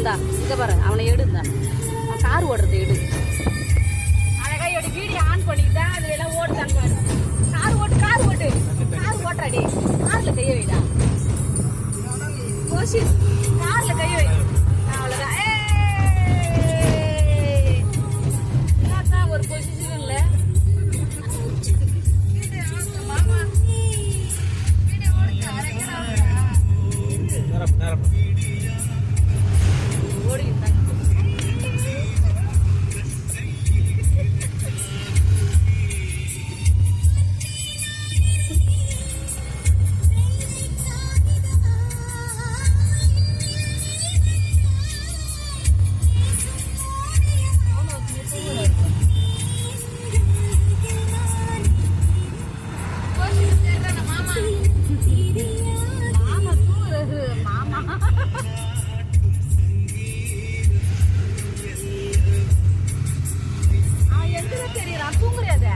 இந்தா இங்க பாரு அவனை எடுந்தா கார் ஓடுறது எடு அழகா எடு வீடியோ ஆன் பண்ணிக்கிட்டா அது எல்லாம் ஓடுதான் பாரு கார் ஓட்டுறாடி கார்ல கைய வைடா கோஷிஷ் கார்ல கைய வை அவ்வளவுதான் ஒரு பொசிஷன் இல்ல மாமா வீடியோ ஓடுது ஓடி தூங்குறியாத